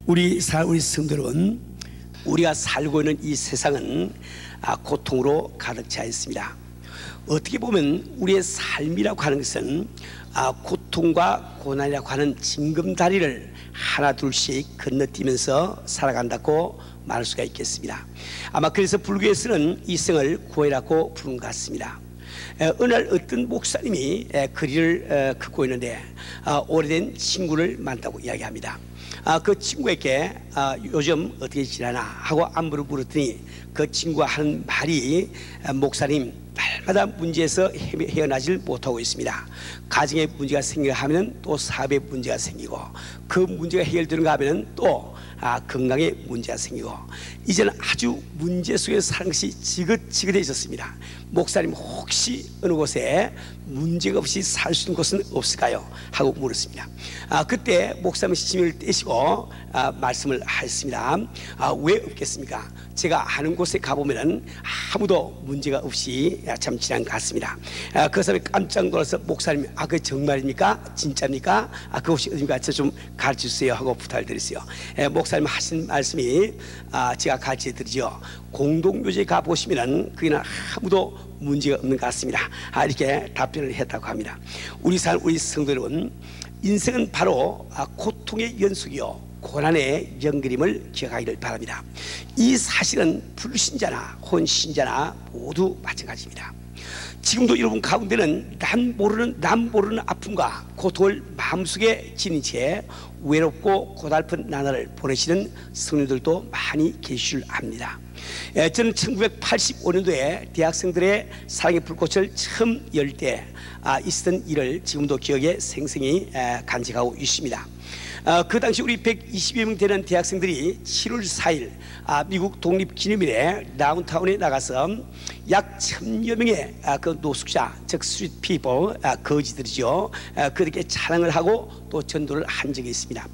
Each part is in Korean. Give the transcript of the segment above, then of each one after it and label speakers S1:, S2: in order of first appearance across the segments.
S1: 우리 성도 여러분, 우리가 살고 있는 이 세상은 고통으로 가득 차 있습니다. 어떻게 보면 우리의 삶이라고 하는 것은 고통과 고난이라고 하는 징검다리를 하나 둘씩 건너뛰면서 살아간다고 말할 수가 있겠습니다. 아마 그래서 불교에서는 이 생을 고해라고 부른 것 같습니다. 어느 날 어떤 목사님이 거리를 걷고 있는데 오래된 친구를 만났다고 이야기합니다. 그 친구에게 요즘 어떻게 지내나 하고 안부를 물었더니 그 친구가 하는 말이, 목사님, 날마다 문제에서 헤어나질 못하고 있습니다. 가정에 문제가 생기려 하면 또 사업에 문제가 생기고, 그 문제가 해결되는가 하면 또 건강에 문제가 생기고, 이제는 아주 문제 속에서 사는 것이 지긋지긋해졌습니다. 목사님, 혹시 어느 곳에 문제가 없이 살 수 있는 곳은 없을까요? 하고 물었습니다. 그때 목사님은 심혈을 떼시고 말씀을 하셨습니다. 왜 없겠습니까? 제가 아는 곳에 가보면 아무도 문제가 없이 참 지난 것 같습니다. 그 사람이 깜짝 놀라서, 목사님, 그게 정말입니까? 진짜입니까? 그곳이 어딘가 저 좀 가르쳐 주세요 하고 부탁을 드렸어요. 목사님 하신 말씀이 제가 가르쳐 드리죠. 공동묘지에 가보시면 거기는 아무도 문제가 없는 것 같습니다. 이렇게 답변을 했다고 합니다. 우리 성도 여러분, 인생은 바로 고통의 연속이요 고난의 연결임을 기억하기를 바랍니다. 이 사실은 불신자나 혼신자나 모두 마찬가지입니다. 지금도 여러분 가운데는 남 모르는 아픔과 고통을 마음속에 지닌 채 외롭고 고달픈 나날을 보내시는 성도들도 많이 계실 합니다. 저는 1985년도에 대학생들의 사랑의 불꽃을 처음 열 때 있었던 일을 지금도 기억에 생생히 간직하고 있습니다. 그 당시 우리 120여 명 되는 대학생들이 7월 4일 미국 독립기념일에 다운타운에 나가서 약 1000여 명의 그 노숙자, 즉 스트리트 피플, 거지들이죠, 그렇게 찬양을 하고 또 전도를 한 적이 있습니다.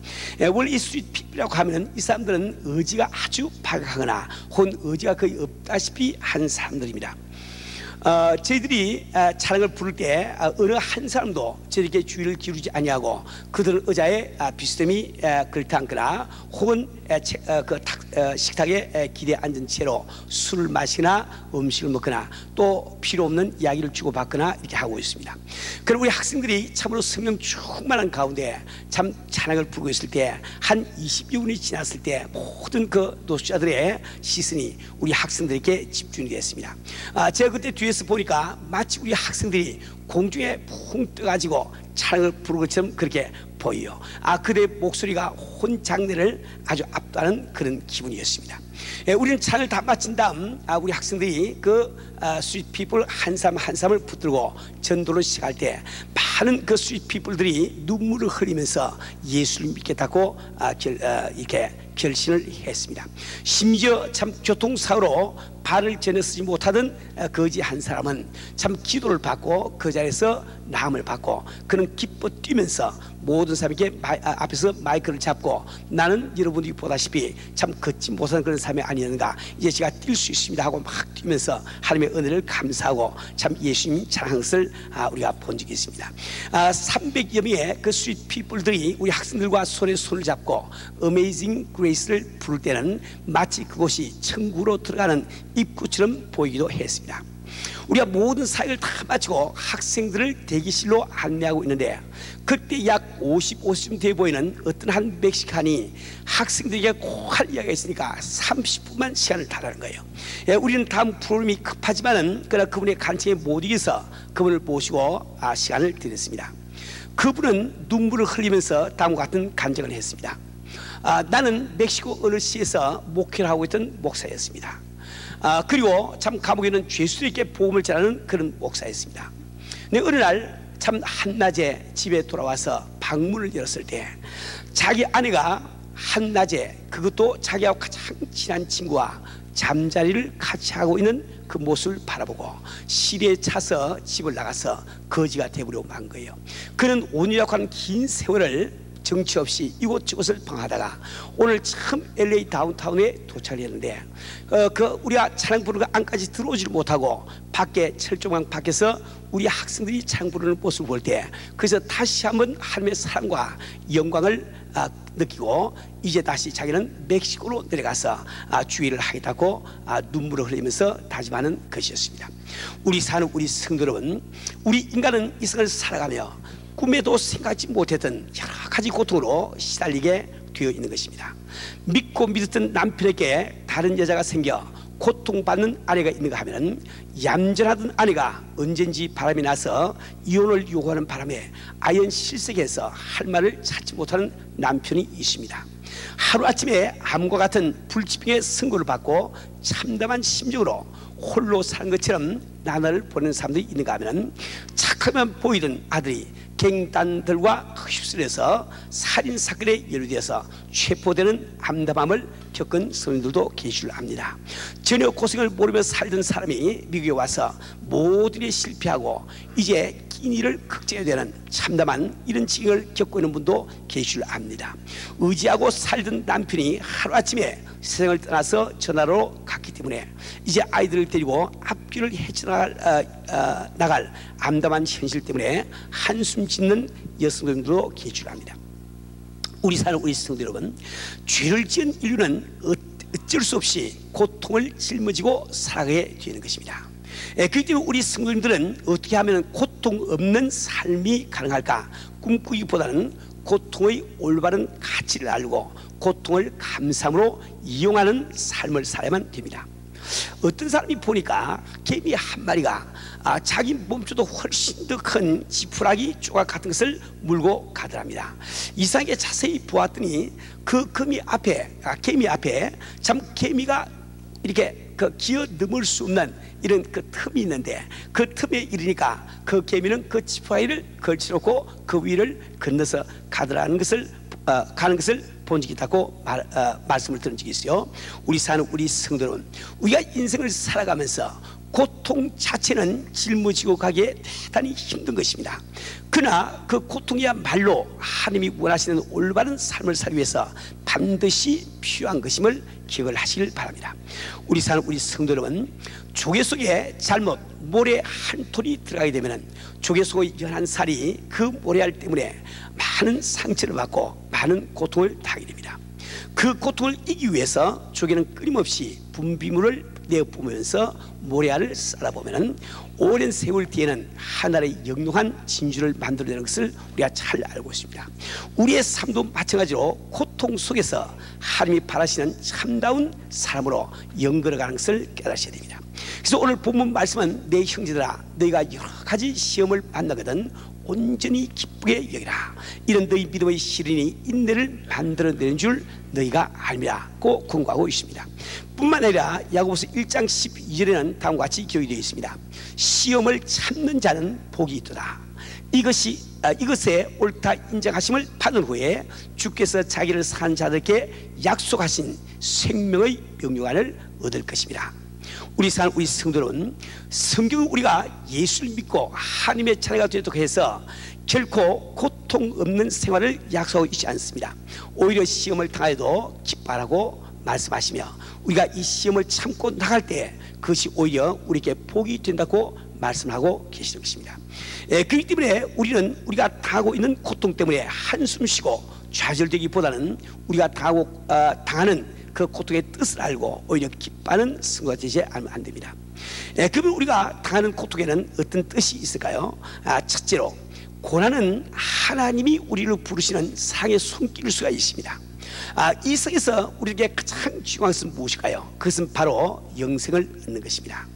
S1: 원래 이 스트리트 피플이라고 하면 이 사람들은 의지가 아주 박하거나 혹은 의지가 거의 없다시피 한 사람들입니다. 저희들이 찬양을 부를 때 어느 한 사람도 저에게 주의를 기울이지 아니하고, 그들은 의자에 비스듬히 걸터앉거나 혹은 식탁에 기대에 앉은 채로 술을 마시거나 음식을 먹거나 또 필요 없는 이야기를 주고받거나 이렇게 하고 있습니다. 그리고 우리 학생들이 참으로 성령 충만한 가운데 참 찬양을 부르고 있을 때 한 20여 분이 지났을 때 모든 그 노숙자들의 시선이 우리 학생들에게 집중이 됐습니다. 제가 그때 뒤에서 보니까 마치 우리 학생들이 공중에 붕 떠가지고 찬양을 부르는 것처럼 그렇게 보여요. 그들의 목소리가 혼 장내를 아주 압도하는 그런 기분이었습니다. 우리는 찬양을 다 마친 다음 우리 학생들이 그 스트리트 피플 한 사람 한 사람을 붙들고 전도를 시작할 때 많은 그 스트리트 피플들이 눈물을 흘리면서 예수를 믿겠다고 이렇게 결심을 했습니다. 심지어 참 교통사고로 발을 전혀 쓰지 못하던 거지 한 사람은 참 기도를 받고 그 자리에서 나음을 받고, 그는 기뻐 뛰면서 모든 사람에게 앞에서 마이크를 잡고, 나는 여러분들이 보다시피 참 걷지 못하는 그런 삶이 아니었는가, 이제 제가 뛸 수 있습니다 하고 막 뛰면서 하나님의 은혜를 감사하고 참 예수님 찬양한 것을 우리가 본 적이 있습니다. 300여 명의 그 스트리트 피플들이 우리 학생들과 손에 손을 잡고 Amazing Grace를 부를 때는 마치 그곳이 천국으로 들어가는 입구처럼 보이기도 했습니다. 우리가 모든 사역을 다 마치고 학생들을 대기실로 안내하고 있는데, 그때 약 50쯤 돼 보이는 어떤 한 멕시칸이 학생들에게 꼭 할 이야기가 있으니까 30분만 시간을 달라는 거예요. 우리는 다음 프로그램이 급하지만은 그러나 그분의 간청에 못 이겨서 그분을 모시고 시간을 드렸습니다. 그분은 눈물을 흘리면서 다음과 같은 간증을 했습니다. 나는 멕시코 어느 시에서 목회를 하고 있던 목사였습니다. 그리고 참 감옥에는 죄수들에게 복음을 전하는 그런 목사였습니다. 근데 어느 날 참 한낮에 집에 돌아와서 방문을 열었을 때 자기 아내가 한낮에, 그것도 자기하고 가장 친한 친구와 잠자리를 같이 하고 있는 그 모습을 바라보고 시리에 차서 집을 나가서 거지가 되버리고 만 거예요. 그는 5년이라고 하는 긴 세월을 정치 없이 이곳저곳을 방하다가 오늘 참 LA 다운타운에 도착했는데 우리가 찬양 부르는 안까지 들어오지를 못하고 밖에 철조망 밖에서 우리 학생들이 찬양 부르는 모습을 볼 때 그래서 다시 한번 하나님의 사랑과 영광을 느끼고 이제 다시 자기는 멕시코로 내려가서 주의를 하겠다고 눈물을 흘리면서 다짐하는 것이었습니다. 우리 사는 우리 성도 여러분, 우리 인간은 이 세상을 살아가며 꿈에도 생각하지 못했던 여러 가지 고통으로 시달리게 되어 있는 것입니다. 믿고 믿었던 남편에게 다른 여자가 생겨 고통받는 아내가 있는가 하면 얌전하던 아내가 언젠지 바람이 나서 이혼을 요구하는 바람에 아연 실색해서 할 말을 찾지 못하는 남편이 있습니다. 하루아침에 암과 같은 불치병의 선고를 받고 참담한 심정으로 홀로 사는 것처럼 나날을 보내는 사람들이 있는가 하면 착하면 보이던 아들이 갱단들과 휩쓸려서 살인사건에 연루되어서 체포되는 암담함을 겪은 성인들도 계실 줄 압니다. 전혀 고생을 모르며 살던 사람이 미국에 와서 모든 일 실패하고 이제 끼니를 극제해야 되는 참담한 이런 징을 겪고 있는 분도 계실 줄 압니다. 의지하고 살던 남편이 하루아침에 세상을 떠나서 전화로 갔기 때문에 이제 아이들을 데리고 앞길을 헤쳐나갈 암담한 현실 때문에 한숨 짓는 여성들도 계실 줄 압니다. 우리 사는 우리 성도 여러분, 죄를 지은 인류는 어쩔 수 없이 고통을 짊어지고 살아가게 되는 것입니다. 그렇기 때문에 우리 성도님들은 어떻게 하면 고통 없는 삶이 가능할까 꿈꾸기보다는 고통의 올바른 가치를 알고 고통을 감사함으로 이용하는 삶을 살아야만 됩니다. 어떤 사람이 보니까 개미 한 마리가 자기 몸조도 훨씬 더 큰 지푸라기 조각 같은 것을 물고 가더랍니다. 이상하게 자세히 보았더니 그 개미 앞에 참 개미가 이렇게 기어 넘을 수 없는 이런 그 틈이 있는데 그 틈에 이르니까 그 개미는 그 지푸라기를 걸쳐놓고 그 위를 건너서 가는 것을 본 적이 있다고 말씀을 들은 적이 있어요. 우리 사는 우리 성도는 우리가 인생을 살아가면서 고통 자체는 짊어지고 가기에 대단히 힘든 것입니다. 그러나 그 고통이야말로 하나님이 원하시는 올바른 삶을 살기 위해서 반드시 필요한 것임을 기억을 하시길 바랍니다. 우리 사는 우리 성도 여러분, 조개 속에 잘못 모래 한 톨이 들어가게 되면 조개 속의 연한 살이 그 모래알 때문에 많은 상처를 받고 많은 고통을 당하게 됩니다. 그 고통을 이기기 위해서 조개는 끊임없이 분비물을 내뿜으면서 모래알을 썰어보면 오랜 세월 뒤에는 하나의 영롱한 진주를 만들어내는 것을 우리가 잘 알고 있습니다. 우리의 삶도 마찬가지로 고통 속에서 하나님이 바라시는 참다운 사람으로 연결어가는 것을 깨달으셔야 됩니다. 그래서 오늘 본문 말씀은 내 형제들아 너희가 여러 가지 시험을 만나거든 온전히 기쁘게 여기라. 이런 너희 믿음의 시련이 인내를 만들어내는 줄 너희가 알미라고 권고하고 있습니다. 뿐만 아니라 야고보서 1장 12절에는 다음과 같이 기록이 되어 있습니다. 시험을 참는 자는 복이 있도다. 이것에 옳다 인정하심을 받은 후에 주께서 자기를 사는 자들에게 약속하신 생명의 명령안을 얻을 것입니다. 우리 사는 우리 성도는 성경은 우리가 예수를 믿고 하나님의 자녀가 되도록 해서 결코 고통 없는 생활을 약속하고 있지 않습니다. 오히려 시험을 당하여도 기뻐하라고 말씀하시며 우리가 이 시험을 참고 나갈 때 그것이 오히려 우리에게 복이 된다고 말씀하고 계시는 것입니다. 그렇기 때문에 우리가 당하고 있는 고통 때문에 한숨 쉬고 좌절되기보다는 우리가 당하는 그 고통의 뜻을 알고 오히려 기뻐하는 성도가 되지 않으면 안 됩니다. 그러면 우리가 당하는 고통에는 어떤 뜻이 있을까요? 첫째로 고난은 하나님이 우리를 부르시는 사랑의 손길일 수가 있습니다. 이 세상에서 우리에게 가장 중요한 것은 무엇일까요? 그것은 바로 영생을 얻는 것입니다.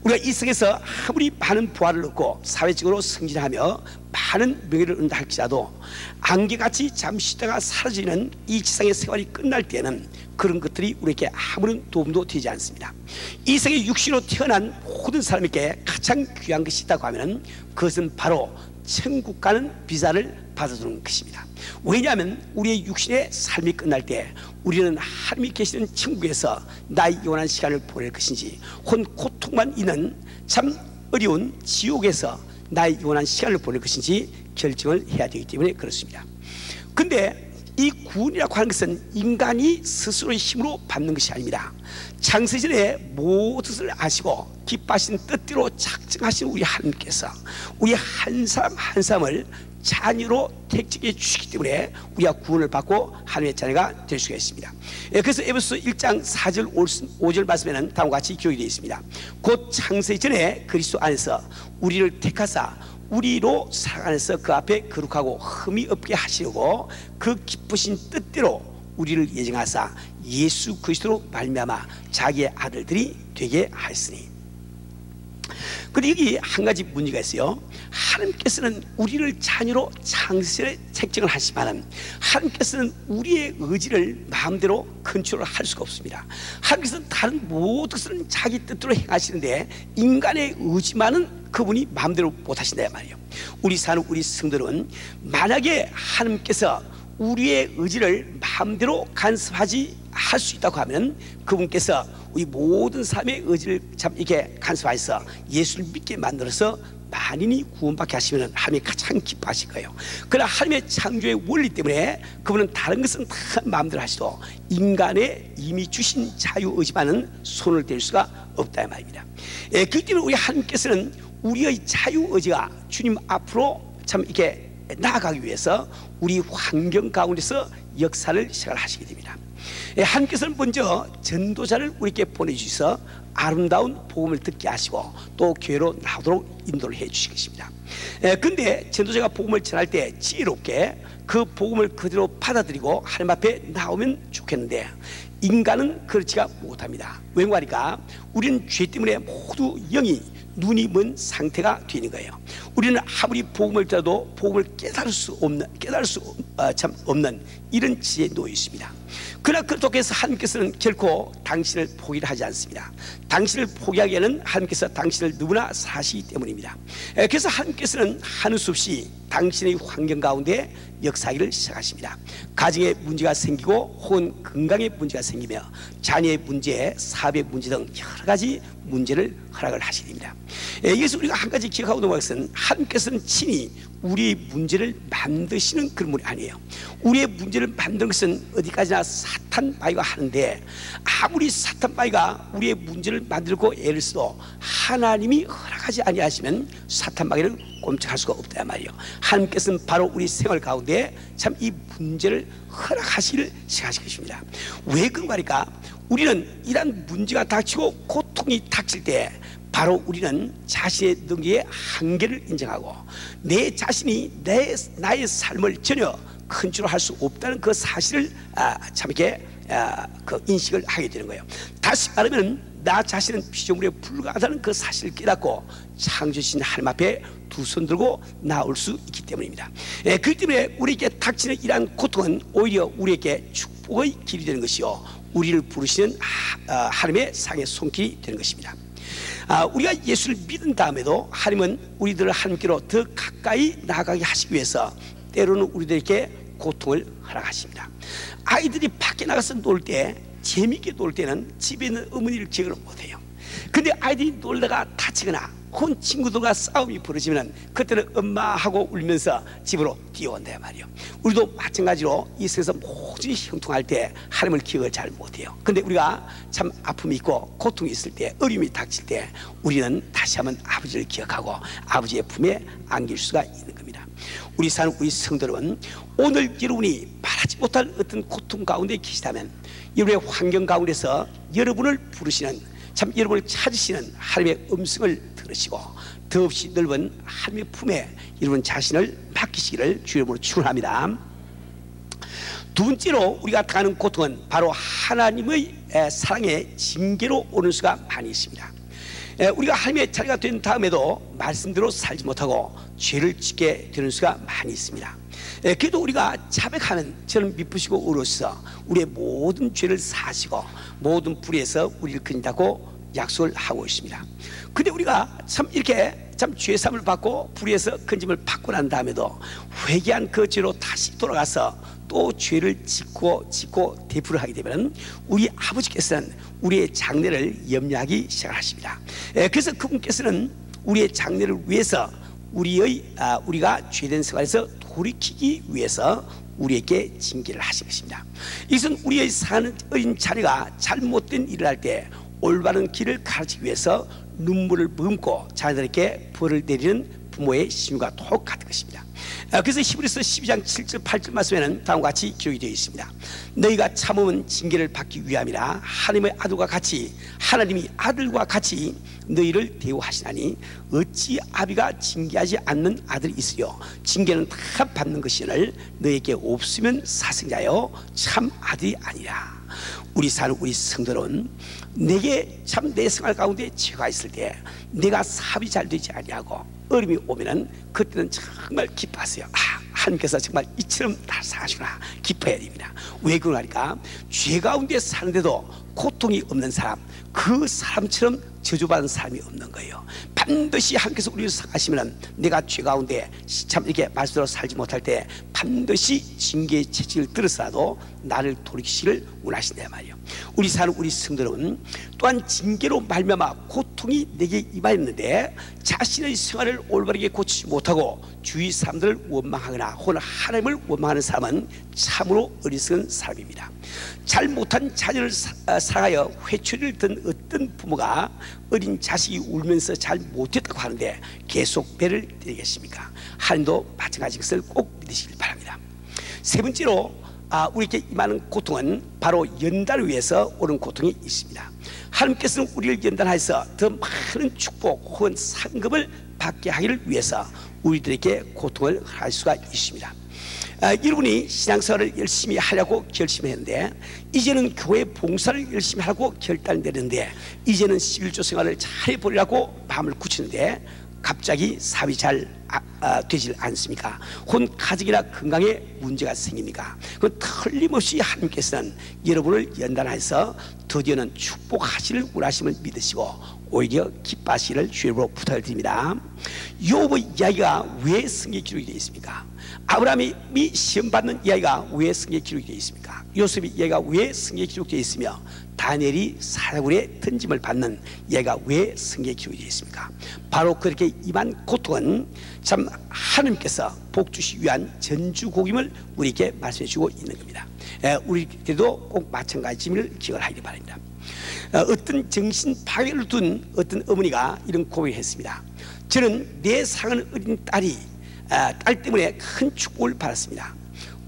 S1: 우리가 이 세상에서 아무리 많은 부활을 얻고 사회적으로 승진하며 많은 명예를 얻는다 할지라도 안개같이 잠시 있다가 사라지는 이 지상의 생활이 끝날 때는 그런 것들이 우리에게 아무런 도움도 되지 않습니다. 이 세상에 육신으로 태어난 모든 사람에게 가장 귀한 것이 있다고 하면 그것은 바로 천국 가는 비자를 받아주는 것입니다. 왜냐하면 우리의 육신의 삶이 끝날 때 우리는 하나님이 계시는 천국에서 나의 영원한 시간을 보낼 것인지 혹은 고통만 있는 참 어려운 지옥에서 나의 영원한 시간을 보낼 것인지 결정을 해야 되기 때문에 그렇습니다. 근데 이 구원이라고 하는 것은 인간이 스스로의 힘으로 받는 것이 아닙니다. 창세전에 모든 것을 아시고 기뻐하신 뜻대로 작정하신 우리 하나님께서 우리 한 사람 한 사람을 자녀로 택지게 주시기 때문에 우리가 구원을 받고 하나님의 자녀가 될 수가 있습니다. 그래서 에베소서 1장 4절 5절 말씀에는 다음과 같이 기록이 되어 있습니다. 곧 창세전에 그리스도 안에서 우리를 택하사 우리로 사랑 안에서 그 앞에 거룩하고 흠이 없게 하시려고 그 기쁘신 뜻대로 우리를 예정하사 예수 그리스도로 말미암아 자기의 아들들이 되게 하였으니. 그런데 여기 한 가지 문제가 있어요. 하나님께서는 우리를 자녀로 창세전에 책정을 하시지만 하나님께서는 우리의 의지를 마음대로 컨트롤 할 수가 없습니다. 하나님께서는 다른 모든 것은 자기 뜻대로 행하시는데 인간의 의지만은 그분이 마음대로 못하신다 말이에요. 우리 사는 우리 성도는 만약에 하나님께서 우리의 의지를 마음대로 간섭하지 할 수 있다고 하면 그분께서 우리 모든 삶의 의지를 참 이렇게 간섭하셔서 예수를 믿게 만들어서 만인이 구원받게 하시면 하나님이 가장 기뻐하실 거예요. 그러나 하나님의 창조의 원리 때문에 그분은 다른 것은 다 마음대로 하시도 인간의 이미 주신 자유의지만은 손을 댈 수가 없다 말입니다. 그렇기 때문에 우리 하나님께서는 우리의 자유의지가 주님 앞으로 참 이렇게 나아가기 위해서 우리 환경 가운데서 역사를 시작을 하시게 됩니다. 하나님께서는 먼저 전도자를 우리에게 보내주셔서 아름다운 복음을 듣게 하시고 또 교회로 나오도록 인도를 해 주실 것입니다. 그런데 전도자가 복음을 전할 때 지혜롭게 그 복음을 그대로 받아들이고 하나님 앞에 나오면 좋겠는데 인간은 그렇지가 못합니다. 왜 그러니까 우리는 죄 때문에 모두 영이 눈이 먼 상태가 되는 거예요. 우리는 아무리 복음을 들어도 복음을 깨달을 수 없는 이런 지혜에 놓여 있습니다. 그러나 그렇게해서 하나님께서는 결코 당신을 포기를 하지 않습니다. 당신을 포기하기에는 하나님께서 당신을 너무나 사시기 때문입니다. 그래서 하나님께서는 하는 수 없이 당신의 환경 가운데 역사하기를 시작하십니다. 가정에 문제가 생기고 혹은 건강에 문제가 생기며 자녀의 문제, 사업의 문제 등 여러 가지 문제를 허락을 하시게 됩니다. 여기서 우리가 한 가지 기억하고 넘어갈 것은 하나님께서는 친히 우리의 문제를 만드시는 그런 분이 아니에요. 우리의 문제를 만드는 것은 어디까지나 사탄 마귀가 하는데 아무리 사탄 마귀가 우리의 문제를 만들고 애를 써도 하나님이 허락하지 아니하시면 사탄 마귀는 꼼짝할 수가 없다 말이에요. 하나님께서는 바로 우리 생활 가운데 참 이 문제를 허락하시기를 시작하실 것입니다. 왜 그런가 하니까 우리는 이러한 문제가 닥치고 고통이 닥칠 때 바로 우리는 자신의 능력의 한계를 인정하고 내 자신이 나의 삶을 전혀 컨트롤할 수 없다는 그 사실을 참 이렇게 그 인식을 하게 되는 거예요. 다시 말하면 나 자신은 피조물에 불과하다는 그 사실을 깨닫고 창조주신 하나님 앞에 두 손 들고 나올 수 있기 때문입니다. 그렇기 때문에 우리에게 닥치는 이러한 고통은 오히려 우리에게 축복의 길이 되는 것이요 우리를 부르시는 하나님의 상의 손길이 되는 것입니다. 우리가 예수를 믿은 다음에도 하나님은 우리들을 하나님께로 더 가까이 나아가게 하시기 위해서 때로는 우리들에게 고통을 허락하십니다. 아이들이 밖에 나가서 놀 때 재미있게 놀 때는 집에 있는 어머니를 기억을 못해요. 근데 아이들이 놀다가 다치거나 혹은 친구들과 싸움이 벌어지면 그때는 엄마하고 울면서 집으로 뛰어온다 말이에요. 우리도 마찬가지로 이 세상에서 모든 형통할 때 하나님을 기억을 잘 못해요. 근데 우리가 참 아픔이 있고 고통이 있을 때 어려움이 닥칠 때 우리는 다시 한번 아버지를 기억하고 아버지의 품에 안길 수가 있는 겁니다. 우리 사는 우리 성도 여러분, 오늘 여러분이 말하지 못할 어떤 고통 가운데 계시다면 여러분의 환경 가운데서 여러분을 부르시는 참 여러분을 찾으시는 하나님의 음성을 들으시고 더없이 넓은 하나님의 품에 여러분 자신을 맡기시기를 주 이름으로 축원합니다. 두 번째로 우리가 당하는 고통은 바로 하나님의 사랑의 징계로 오는 수가 많이 있습니다. 우리가 하나님의 자녀가 된 다음에도 말씀대로 살지 못하고 죄를 짓게 되는 수가 많이 있습니다. 그래도 우리가 자백하면 저는 미쁘시고 어려서 우리의 모든 죄를 사시고 모든 불의에서 우리를 건진다고 약속을 하고 있습니다. 근데 우리가 참 이렇게 참 죄사함을 받고 불의에서 건짐을 받고 난 다음에도 회개한 그 죄로 다시 돌아가서 또 죄를 짓고 되풀이를 하게 되면 우리 아버지께서는 우리의 장래를 염려하기 시작하십니다. 그래서 그분께서는 우리의 장래를 위해서 우리가 죄된 생활에서 돌이키기 위해서 우리에게 징계를 하신 것입니다. 이것은 우리의 사는 어린 자녀가 잘못된 일을 할 때 올바른 길을 가르치기 위해서 눈물을 머금고 자녀들에게 벌을 내리는 부모의 심유가 똑같은 것입니다. 그래서 히브리서 12장 7절 8절 말씀에는 다음과 같이 기록이 되어 있습니다. 너희가 참으면 징계를 받기 위함이라 하나님의 아들과 같이 하나님이 아들과 같이 너희를 대우하시나니 어찌 아비가 징계하지 않는 아들이 있으려 징계는 다 받는 것이니를 너희에게 없으면 사생자여 참 아들이 아니라. 우리 사는 우리 성도는 내게 참 내 생활 가운데 죄가 있을 때 내가 사업이 잘 되지 아니하고 어려움이 오면은 그때는 정말 기뻐하세요. 하나님께서 정말 이처럼 날 사하시구나 기뻐해야 됩니다. 왜 그러니까 죄 가운데 사는데도 고통이 없는 사람, 그 사람처럼 저주받은 사람이 없는 거예요. 반드시 하나님께서 우리를 사랑하시면 내가 죄 가운데 참 이렇게 말씀대로 살지 못할 때 반드시 징계의 채찍을 들어서라도 나를 돌이키시기를 원하신단 말이에요. 우리 사는 우리 성도는 또한 징계로 말미암아 고통이 내게 임하였는데 자신의 생활을 올바르게 고치지 못하고 주위 사람들을 원망하거나 혹은 하나님을 원망하는 사람은 참으로 어리석은 사람입니다. 잘못한 자녀를 사랑하여 회초리를 든 어떤 부모가 어린 자식이 울면서 잘 못했다고 하는데 계속 배를 때리겠습니까? 하나님도 마찬가지 것을 꼭 믿으시길 바랍니다. 세 번째로 우리에게 임하는 고통은 바로 연단을 위해서 오는 고통이 있습니다. 하나님께서는 우리를 연단하여서 더 많은 축복 혹은 상급을 받게 하기를 위해서 우리들에게 고통을 할 수가 있습니다. 여러분이 신앙생활을 열심히 하려고 결심했는데 이제는 교회 봉사를 열심히 하려고 결단되는데 이제는 11조 생활을 잘 해보려고 마음을 굳히는데 갑자기 사업이 잘 되질 않습니까? 혹은 가정이나 건강에 문제가 생깁니까? 그건 틀림없이 하나님께서는 여러분을 연단해서 드디어는 축복하시를 원하심을 믿으시고 오히려 기뻐하시기를 주님으로 부탁을 드립니다. 욥의 이야기가 왜 성경에 기록이 되어 있습니까? 아브라함이 시험받는 이야기가 왜 성경에 기록이 되어 있습니까? 요셉의 이야기가 왜 성경에 기록되어 있으며 다니엘이 사자굴에 던짐을 받는 이야기가 왜 성경에 기록이 되어 있습니까? 바로 그렇게 임한 고통은 참 하나님께서 복 주시기 위한 전주복임을 우리에게 말씀해 주고 있는 겁니다. 우리들도 꼭 마찬가지임을 기억을 하기 바랍니다. 어떤 정신 파괴를 둔 어떤 어머니가 이런 고백을 했습니다. 저는 내 사랑하는 어린 딸이 딸 때문에 큰 축복을 받았습니다.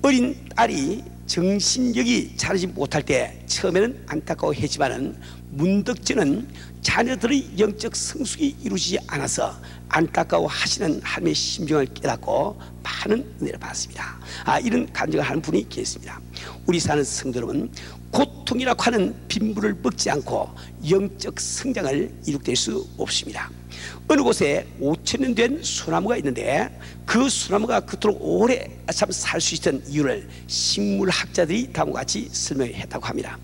S1: 어린 딸이 정신력이 자라지 못할 때 처음에는 안타까워했지만은 문득 저는 자녀들의 영적 성숙이 이루어지지 않아서 안타까워하시는 하나님의 심정을 깨닫고 많은 은혜를 받았습니다. 이런 감정을 하는 분이 계십니다. 우리 사는 성도 여러분, 고통이라고 하는 빈부를 먹지 않고 영적 성장을 이룩될 수 없습니다. 어느 곳에 5,000년 된 소나무가 있는데 그 소나무가 그토록 오래 참 살 수 있던 이유를 식물학자들이 다음과 같이 설명했다고 합니다.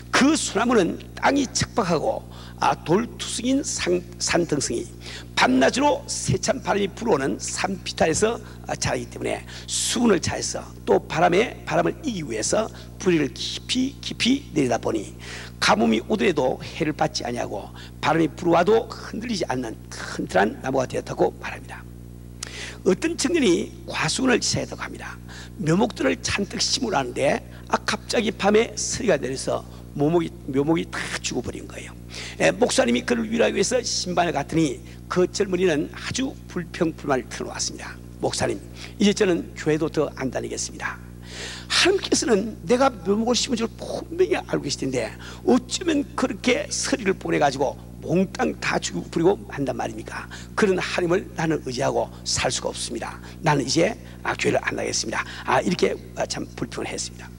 S1: 그 소나무는 땅이 척박하고 돌투성인 산등성이 밤낮으로 세찬 바람이 불어오는 산비탈에서 자라기 때문에 수분을 차해서 또 바람을 이기기 위해서 뿌리를 깊이 내리다 보니 가뭄이 오더라도 해를 받지 아니하고 바람이 불어와도 흔들리지 않는 튼튼한 나무가 되었다고 말합니다. 어떤 청년이 과수원을 지사했다고 합니다. 묘목들을 잔뜩 심으라는데 갑자기 밤에 서리가 내려서 묘목이 다 죽어버린 거예요. 목사님이 그를 위로하기 위해서 신방을 갔더니 그 젊은이는 아주 불평불만을 털어놓았습니다. 목사님, 이제 저는 교회도 더 안 다니겠습니다. 하나님께서는 내가 묘목을 심은 줄 분명히 알고 계실 텐데 어쩌면 그렇게 서리를 보내가지고 몽땅 다 죽여버리고 한단 말입니까? 그런 하나님을 나는 의지하고 살 수가 없습니다. 나는 이제 교회를 안 나가겠습니다. 이렇게 참 불평을 했습니다.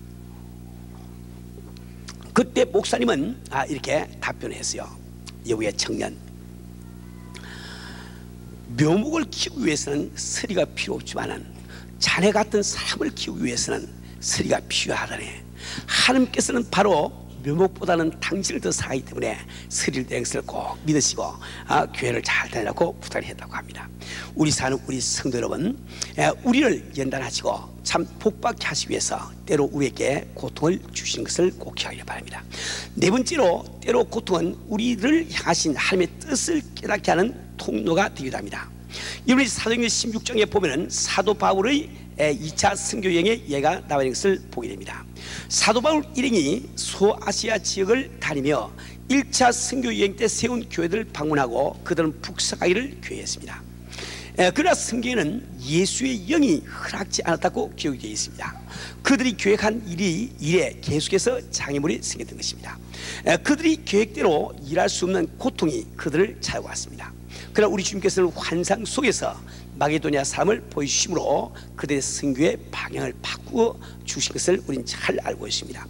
S1: 그때 목사님은 이렇게 답변을 했어요. 여우의 청년, 묘목을 키우기 위해서는 서리가 필요 없지만은 자네 같은 사람을 키우기 위해서는 서리가 필요하다네. 하나님께서는 바로 묘목보다는 당신을 더 사랑하기 때문에 서리를 땡스를 꼭 믿으시고 교회를 잘 다니라고 부탁을 했다고 합니다. 우리 사는 우리 성도 여러분, 우리를 연단하시고 참 복받게 하시기 위해서 때로 우리에게 고통을 주시는 것을 꼭 기억하기 바랍니다. 네 번째로 때로 고통은 우리를 향하신 하나님의 뜻을 깨닫게 하는 통로가 되기도 합니다. 여러분이 사도행전 16장에 보면은 사도 바울의 2차 선교 여행의 예가 나와 있는 것을 보게 됩니다. 사도 바울 일행이 소아시아 지역을 다니며 1차 선교 여행 때 세운 교회들을 방문하고 그들은 북성하기를 교회했습니다. 그러나 성경에는 예수의 영이 허락지 않았다고 기록이 되어 있습니다. 그들이 계획한 일에 계속해서 장애물이 생겼던 것입니다. 그들이 계획대로 일할 수 없는 고통이 그들을 찾아왔습니다. 그러나 우리 주님께서는 환상 속에서 마게도니아 사람을 보여주심으로 그들의 선교의 방향을 바꾸어 주신 것을 우리는 잘 알고 있습니다.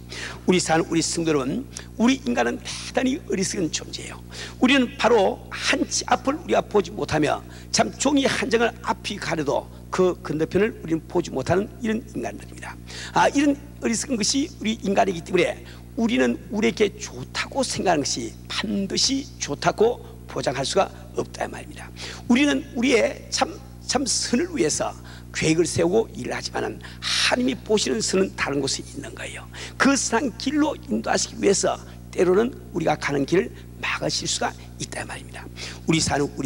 S1: 우리 성도 여러분, 우리 인간은 대단히 어리석은 존재예요. 우리는 바로 한치 앞을 우리가 보지 못하며 참 종이 한 장을 앞이 가려도 그 건너편을 우리는 보지 못하는 이런 인간들입니다. 이런 어리석은 것이 우리 인간이기 때문에 우리는 우리에게 좋다고 생각하는 것이 반드시 좋다고 보장할 수가 없다 말입니다. 우리는 우리의 참 선을 위해서 계획을 세우고 일을 하지만은 하나님이 보시는 선은 다른 곳에 있는 거예요. 그 선한 길로 인도하시기 위해서 때로는 우리가 가는 길을 막으실 수가 있다 말입니다. 우리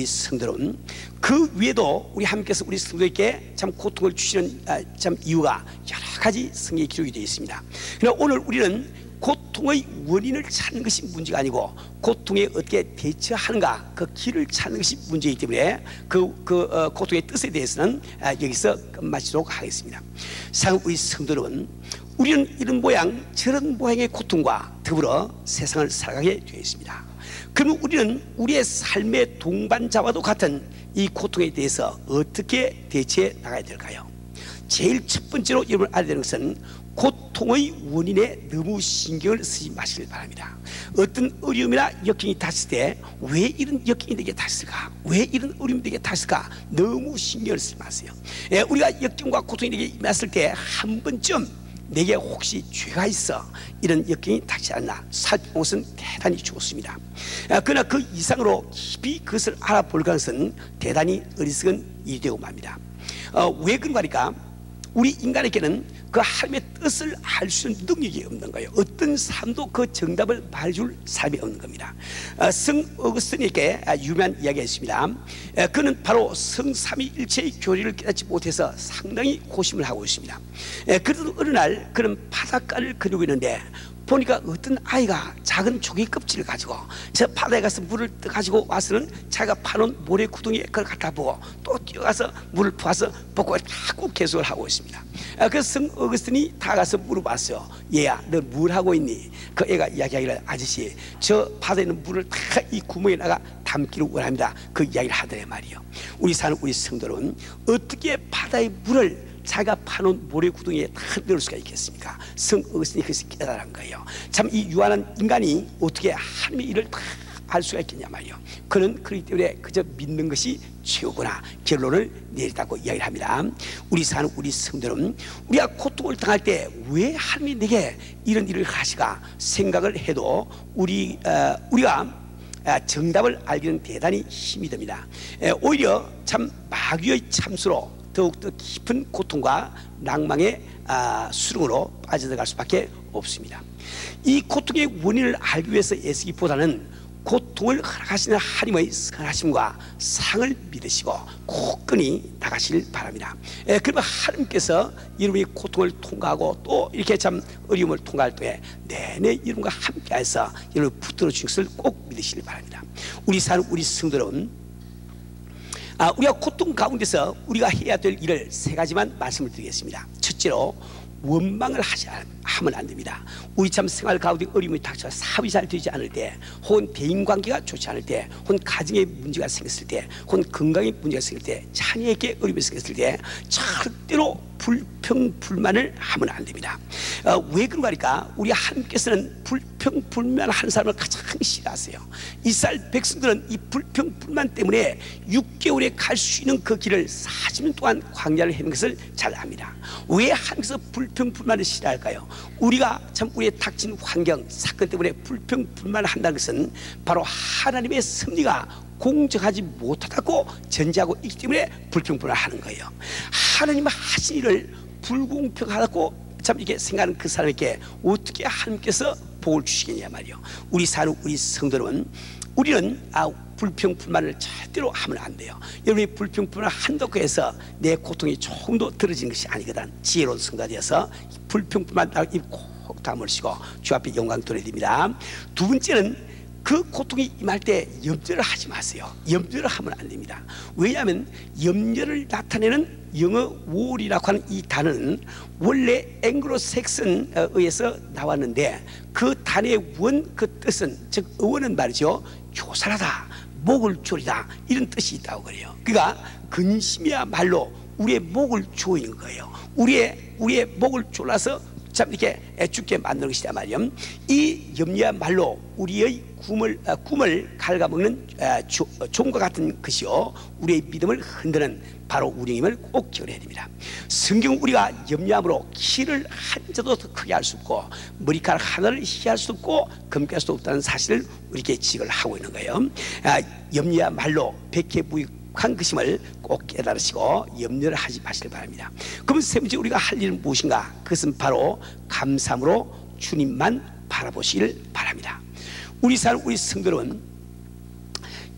S1: 성도는 그 위에도 우리 하나님께서 우리 성도에게 참 고통을 주시는 참 이유가 여러 가지 성경에 기록이 되어 있습니다. 그러나 오늘 우리는 고통의 원인을 찾는 것이 문제가 아니고 고통에 어떻게 대처하는가 그 길을 찾는 것이 문제이기 때문에 그 고통의 뜻에 대해서는 여기서 끝마치도록 하겠습니다. 우리 성도 여러분, 우리는 이런 모양 저런 모양의 고통과 더불어 세상을 살아가게 되어 있습니다. 그러면 우리는 우리의 삶의 동반자와도 같은 이 고통에 대해서 어떻게 대처해 나가야 될까요? 제일 첫 번째로 여러분 알아야 되는 것은 고통의 원인에 너무 신경을 쓰지 마시길 바랍니다. 어떤 어려움이나 역경이 닥칠 때 왜 이런 역경이 내게 닥칠까? 왜 이런 어려움이 내게 닥칠까? 너무 신경을 쓰지 마세요. 우리가 역경과 고통이 내게 임했을 때 한 번쯤 내게 혹시 죄가 있어 이런 역경이 닥치지 않나 살펴보는 것은 대단히 좋습니다. 그러나 그 이상으로 깊이 그것을 알아볼 것은 대단히 어리석은 일이 되고 맙니다. 왜 그런가 하니까 우리 인간에게는 그 하나님의 뜻을 알 수 있는 능력이 없는 거예요. 어떤 사람도 그 정답을 말해줄 사람이 없는 겁니다. 성 어거스틴에게 유명한 이야기가 있습니다. 그는 바로 성삼위일체의 교리를 깨닫지 못해서 상당히 고심을 하고 있습니다. 그래도 어느 날 그는 바닷가를 거니고 있는데 보니까 어떤 아이가 작은 조개 껍질을 가지고 저 바다에 가서 물을 떠가지고 와서는 자기가 파놓은 모래 구덩이에 그걸 갖다 보고 또 뛰어가서 물을 부어서 볶고 자꾸 계속을 하고 있습니다. 그래서 성 어거스틴이 다가가서 물어봤어요. 얘야, 너 뭘 하고 있니? 그 애가 이야기하기를, 아저씨 저 바다에 있는 물을 다 이 구멍에다가 담기를 원합니다. 그 이야기를 하더래 말이요. 우리 성도는 어떻게 바다의 물을 자기가 파놓은 모래 구덩이에 다 넣을 수가 있겠습니까? 성 어거스틴이 그것을 깨달은 거예요. 참 이 유한한 인간이 어떻게 하나님의 일을 다 할 수가 있겠냐 말이요. 그는 그렇기 때문에 그저 믿는 것이 최고구나 결론을 내리다고 이야기를 합니다. 우리 성도는 우리가 고통을 당할 때 왜 하나님이 내게 이런 일을 하시가 생각을 해도 우리가 정답을 알기는 대단히 힘이 듭니다. 오히려 참 마귀의 참수로 더욱더 깊은 고통과 낭망의 수렁으로 빠져들어갈 수밖에 없습니다. 이 고통의 원인을 알기 위해서 애쓰기보다는 고통을 허락하시는 하나님의 선하심과 사랑을 믿으시고 굳건히 나가시길 바랍니다. 그러면 하나님께서 여러분이 고통을 통과하고 또 이렇게 참 어려움을 통과할 때 내내 여러분과 함께해서 여러분을 붙들어 주신 것을 꼭 믿으시길 바랍니다. 우리 성도는 우리가 고통 가운데서 우리가 해야 될 일을 세 가지만 말씀을 드리겠습니다. 첫째로 원망을 하면 안 됩니다. 우리 참 생활 가운데 어려움이 닥쳐 사업이 잘 되지 않을 때, 혹은 대인관계가 좋지 않을 때, 혹은 가정에 문제가 생겼을 때, 혹은 건강에 문제가 생길 때, 자녀에게 어려움이 생겼을 때 절대로 불평불만을 하면 안 됩니다. 왜 그런가 하니까 우리 하나님께서는 불평불만하는 사람을 가장 싫어하세요. 이스라엘 백성들은 이 불평불만 때문에 6개월에 갈 수 있는 그 길을 40년 동안 광야를 헤맨 것을 잘 압니다. 왜 하나님께서 불평불만을 싫어할까요? 우리가 참 우리의 닥친 환경, 사건 때문에 불평불만을 한다는 것은 바로 하나님의 섭리가 공정하지 못하다고 전제하고 있기 때문에 불평불만하는 거예요. 하나님 하신 일을 불공평하다고 참 이렇게 생각하는 그 사람에게 어떻게 하나님께서 복을 주시겠냐 말이요. 우리 성도는 우리는 불평불만을 절대로 하면 안 돼요. 여러분이 불평불만을 한다고 해서 내 고통이 조금도 떨어지는 것이 아니거든. 지혜로운 성도가 되어서 불평불만 입꼭 다물으시고 주 앞에 영광 돌려야 됩니다. 두 번째는 그 고통이 임할 때 염려를 하지 마세요. 염려를 하면 안 됩니다. 왜냐하면 염려를 나타내는 영어 worry라고 하는 이 단어는 원래 앵글로색슨 의해서 나왔는데 그 단어의 그 뜻은, 즉 어원은 말이죠, 교살하다, 목을 조리다, 이런 뜻이 있다고 그래요. 그러니까 근심이야말로 우리의 목을 조이는 거예요. 우리의 목을 졸라서 참 이렇게 애축게 만드는 것이다 말이요. 이 염려야말로 우리의 꿈을 갉아먹는 종과 같은 것이요, 우리의 믿음을 흔드는 바로 우리임을 꼭 기억해야 됩니다. 성경 우리가 염려함으로 키를 한 자도 더 크게 할 수 없고 머리카락 하나를 희할 수 없고 금괴할 수 없다는 사실을 우리에게 지적을 하고 있는 거예요. 염려야말로 백해무익한 것임을 꼭 깨달으시고 염려를 하지 마시길 바랍니다. 그러면 세 번째 우리가 할 일은 무엇인가? 그것은 바로 감사함으로 주님만 바라보시길 바랍니다. 우리 성도는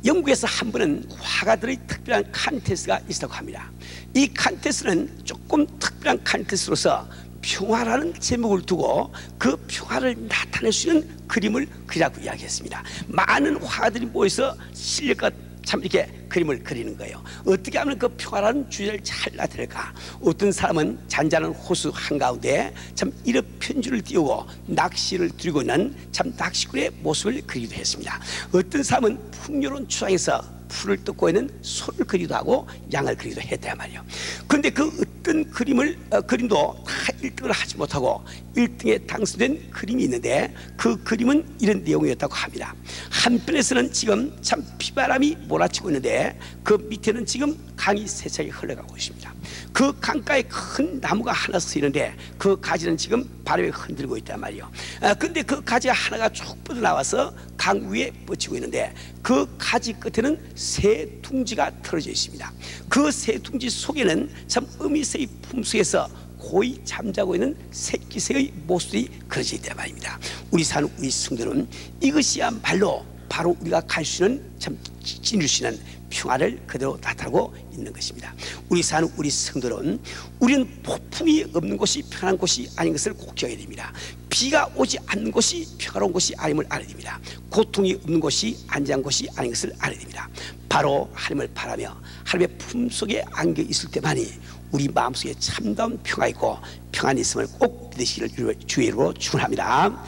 S1: 영국에서 한 번은 화가들의 특별한 칸테스가 있었다고 합니다. 이 칸테스는 조금 특별한 칸테스로서 평화라는 제목을 두고 그 평화를 나타낼 수 있는 그림을 그리라고 이야기했습니다. 많은 화가들이 모여서 실력껏 참 이렇게 그림을 그리는 거예요. 어떻게 하면 그 평화라는 주제를 잘 나타낼까? 어떤 사람은 잔잔한 호수 한가운데 참 이런 편지를 띄우고 낚시를 들고 있는 참 낚시꾼의 모습을 그리기도 했습니다. 어떤 사람은 풍요로운 추상에서 풀을 뜯고 있는 소를 그리기도 하고 양을 그리기도 했단 말이에요. 그런데 그 어떤 그림도 다 1등을 하지 못하고 1등에 당선된 그림이 있는데 그 그림은 이런 내용이었다고 합니다. 한편에서는 지금 참 비바람이 몰아치고 있는데 그 밑에는 지금 강이 세차게 흘러가고 있습니다. 그 강가에 큰 나무가 하나 서 있는데 그 가지는 지금 바람에 흔들고 있단 말이에요. 근데 그 가지가 하나가 쭉 뻗어나와서 강 위에 뻗치고 있는데 그 가지 끝에는 새 둥지가 틀어져 있습니다. 그 새 둥지 속에는 참 어미새의 품속에서 고이 잠자고 있는 새끼새의 모습이 그려져 있단 말입니다. 우리 성도는 이것이야말로 바로 우리가 갈 수 있는 참 지닐 수 있는 평화를 그대로 나타내고 있는 것입니다. 우리 성도는 우리는 폭풍이 없는 곳이 편한 곳이 아닌 것을 꼭 기억해야 됩니다. 비가 오지 않는 곳이 평화로운 곳이 아님을 알아야 됩니다. 고통이 없는 곳이 안전한 곳이 아닌 것을 알아야 됩니다. 바로 하나님을 바라며 하나님의 품속에 안겨 있을 때만이 우리 마음속에 참다운 평화 있고 평안이 있음을 꼭 믿으시기를 주의 이름으로 축원합니다.